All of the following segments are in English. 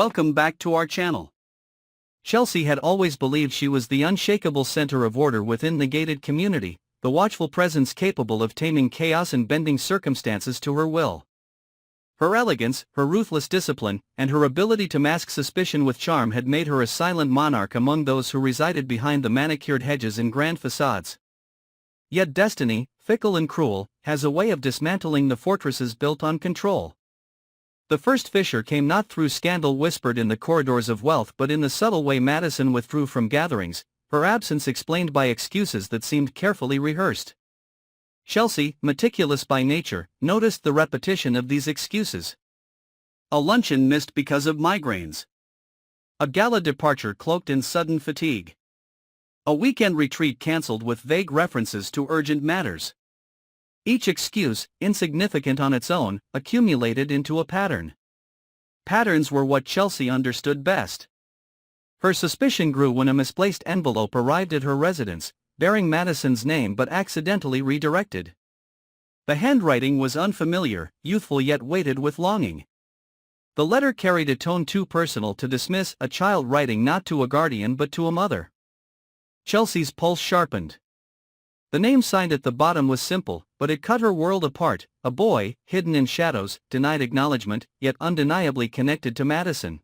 welcome back to our channel. Chelsea had always believed she was the unshakable center of order within the gated community, the watchful presence capable of taming chaos and bending circumstances to her will. Her elegance, her ruthless discipline, and her ability to mask suspicion with charm had made her a silent monarch among those who resided behind the manicured hedges and grand facades. Yet destiny, fickle and cruel, has a way of dismantling the fortresses built on control. The first fissure came not through scandal whispered in the corridors of wealth but in the subtle way Madison withdrew from gatherings, her absence explained by excuses that seemed carefully rehearsed. Chelsea, meticulous by nature, noticed the repetition of these excuses. A luncheon missed because of migraines. A gala departure cloaked in sudden fatigue. A weekend retreat cancelled with vague references to urgent matters. Each excuse, insignificant on its own, accumulated into a pattern. Patterns were what Chelsea understood best. Her suspicion grew when a misplaced envelope arrived at her residence, bearing Madison's name but accidentally redirected. The handwriting was unfamiliar, youthful yet weighted with longing. The letter carried a tone too personal to dismiss, a child writing not to a guardian but to a mother. Chelsea's pulse sharpened. The name signed at the bottom was simple, but it cut her world apart, a boy, hidden in shadows, denied acknowledgement, yet undeniably connected to Madison.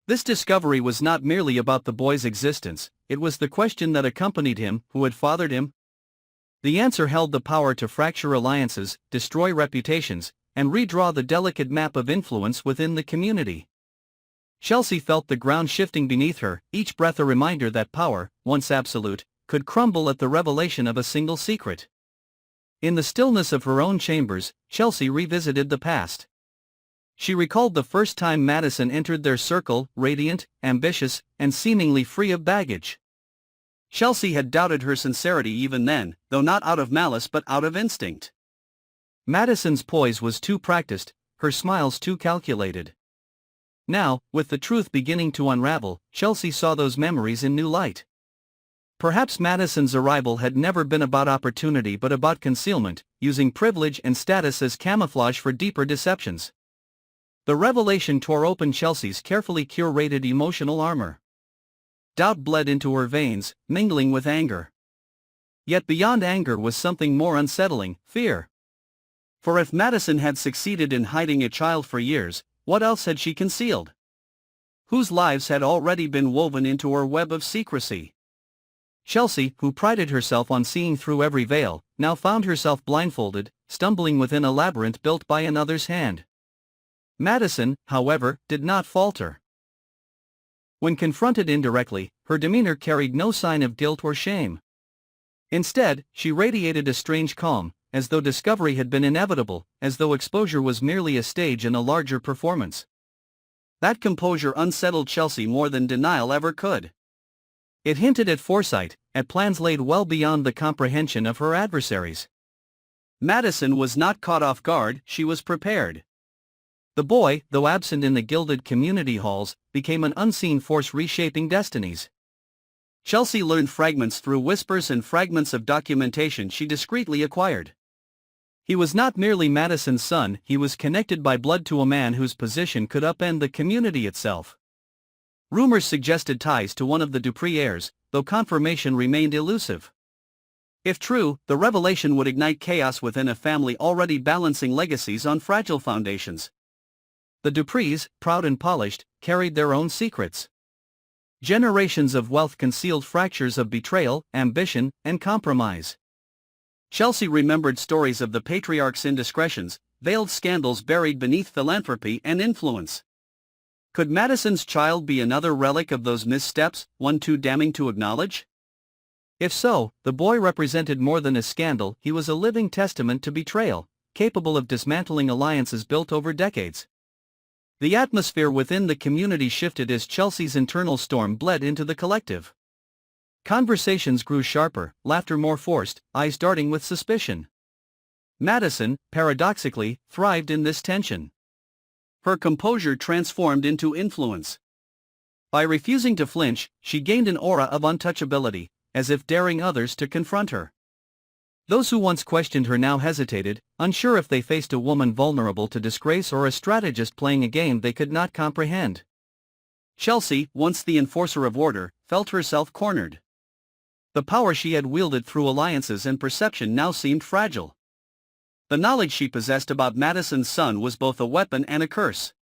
This discovery was not merely about the boy's existence, it was the question that accompanied him: who had fathered him? The answer held the power to fracture alliances, destroy reputations, and redraw the delicate map of influence within the community. Chelsea felt the ground shifting beneath her, each breath a reminder that power, once absolute, could crumble at the revelation of a single secret. In the stillness of her own chambers, Chelsea revisited the past. She recalled the first time Madison entered their circle, radiant, ambitious, and seemingly free of baggage. Chelsea had doubted her sincerity even then, though not out of malice but out of instinct. Madison's poise was too practiced, her smiles too calculated. Now, with the truth beginning to unravel, Chelsea saw those memories in new light. Perhaps Madison's arrival had never been about opportunity but about concealment, using privilege and status as camouflage for deeper deceptions. The revelation tore open Chelsea's carefully curated emotional armor. Doubt bled into her veins, mingling with anger. Yet beyond anger was something more unsettling: fear. For if Madison had succeeded in hiding a child for years, what else had she concealed? Whose lives had already been woven into her web of secrecy? Chelsea, who prided herself on seeing through every veil, now found herself blindfolded, stumbling within a labyrinth built by another's hand. Madison, however, did not falter. When confronted indirectly, her demeanor carried no sign of guilt or shame. Instead, she radiated a strange calm, as though discovery had been inevitable, as though exposure was merely a stage in a larger performance. That composure unsettled Chelsea more than denial ever could. It hinted at foresight, at plans laid well beyond the comprehension of her adversaries. Madison was not caught off guard, she was prepared. The boy, though absent in the gilded community halls, became an unseen force reshaping destinies. Chelsea learned fragments through whispers and fragments of documentation she discreetly acquired. He was not merely Madison's son, he was connected by blood to a man whose position could upend the community itself. Rumors suggested ties to one of the Dupree heirs, though confirmation remained elusive. If true, the revelation would ignite chaos within a family already balancing legacies on fragile foundations. The Duprees, proud and polished, carried their own secrets. Generations of wealth concealed fractures of betrayal, ambition, and compromise. Chelsea remembered stories of the patriarch's indiscretions, veiled scandals buried beneath philanthropy and influence. Could Madison's child be another relic of those missteps, one too damning to acknowledge? If so, the boy represented more than a scandal, he was a living testament to betrayal, capable of dismantling alliances built over decades. The atmosphere within the community shifted as Chelsea's internal storm bled into the collective. Conversations grew sharper, laughter more forced, eyes darting with suspicion. Madison, paradoxically, thrived in this tension. Her composure transformed into influence. By refusing to flinch, she gained an aura of untouchability, as if daring others to confront her. Those who once questioned her now hesitated, unsure if they faced a woman vulnerable to disgrace or a strategist playing a game they could not comprehend. Chelsea, once the enforcer of order, felt herself cornered. The power she had wielded through alliances and perception now seemed fragile. The knowledge she possessed about Madison's son was both a weapon and a curse.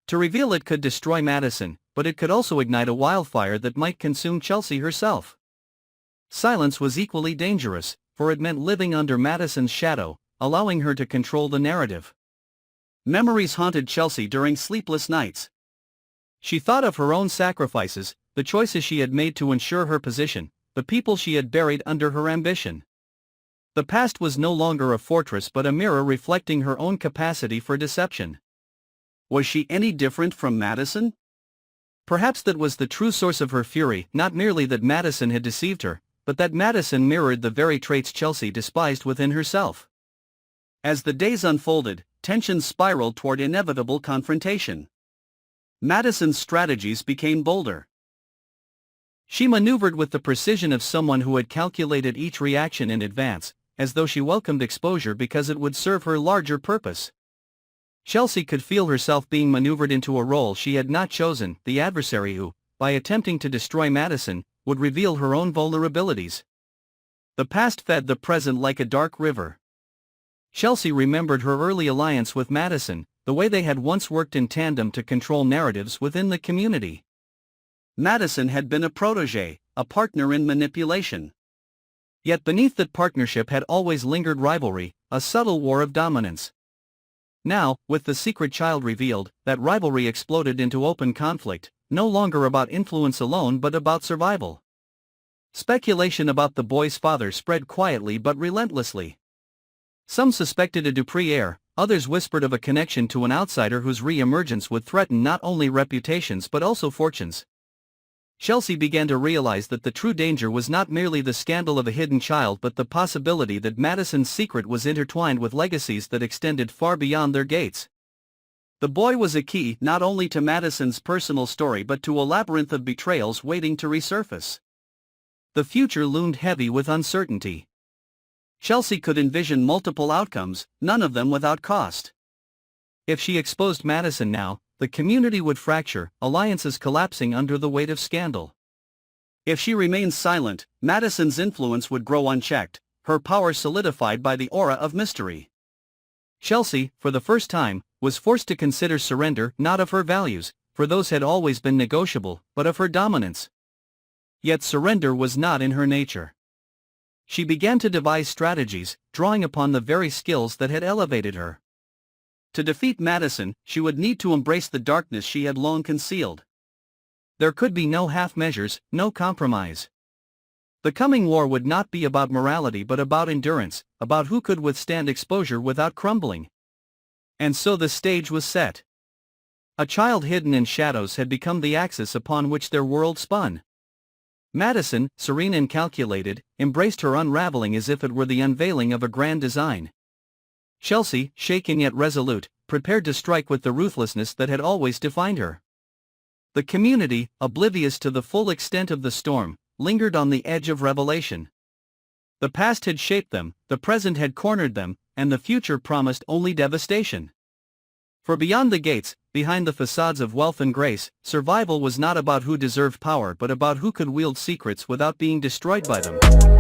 To reveal it could destroy Madison, but it could also ignite a wildfire that might consume Chelsea herself. Silence was equally dangerous, for it meant living under Madison's shadow, allowing her to control the narrative. Memories haunted Chelsea during sleepless nights. She thought of her own sacrifices, the choices she had made to ensure her position, the people she had buried under her ambition. The past was no longer a fortress but a mirror reflecting her own capacity for deception. Was she any different from Madison? Perhaps that was the true source of her fury, not merely that Madison had deceived her, but that Madison mirrored the very traits Chelsea despised within herself. As the days unfolded, tensions spiraled toward inevitable confrontation. Madison's strategies became bolder. She maneuvered with the precision of someone who had calculated each reaction in advance, as though she welcomed exposure because it would serve her larger purpose. Chelsea could feel herself being maneuvered into a role she had not chosen, the adversary who, by attempting to destroy Madison, would reveal her own vulnerabilities. The past fed the present like a dark river. Chelsea remembered her early alliance with Madison, the way they had once worked in tandem to control narratives within the community. Madison had been a protégé, a partner in manipulation. Yet beneath that partnership had always lingered rivalry, a subtle war of dominance. Now, with the secret child revealed, that rivalry exploded into open conflict, no longer about influence alone but about survival. Speculation about the boy's father spread quietly but relentlessly. Some suspected a Dupree heir, others whispered of a connection to an outsider whose re-emergence would threaten not only reputations but also fortunes. Chelsea began to realize that the true danger was not merely the scandal of a hidden child but the possibility that Madison's secret was intertwined with legacies that extended far beyond their gates. The boy was a key not only to Madison's personal story but to a labyrinth of betrayals waiting to resurface. The future loomed heavy with uncertainty. Chelsea could envision multiple outcomes, none of them without cost. If she exposed Madison now, the community would fracture, alliances collapsing under the weight of scandal. If she remained silent, Madison's influence would grow unchecked, her power solidified by the aura of mystery. Chelsea, for the first time, was forced to consider surrender not of her values, for those had always been negotiable, but of her dominance. Yet surrender was not in her nature. She began to devise strategies, drawing upon the very skills that had elevated her. To defeat Madison, she would need to embrace the darkness she had long concealed. There could be no half measures, no compromise. The coming war would not be about morality but about endurance, about who could withstand exposure without crumbling. And so the stage was set. A child hidden in shadows had become the axis upon which their world spun. Madison, serene and calculated, embraced her unraveling as if it were the unveiling of a grand design. Chelsea, shaken yet resolute, prepared to strike with the ruthlessness that had always defined her. The community, oblivious to the full extent of the storm, lingered on the edge of revelation. The past had shaped them, the present had cornered them, and the future promised only devastation. For beyond the gates, behind the facades of wealth and grace, survival was not about who deserved power but about who could wield secrets without being destroyed by them.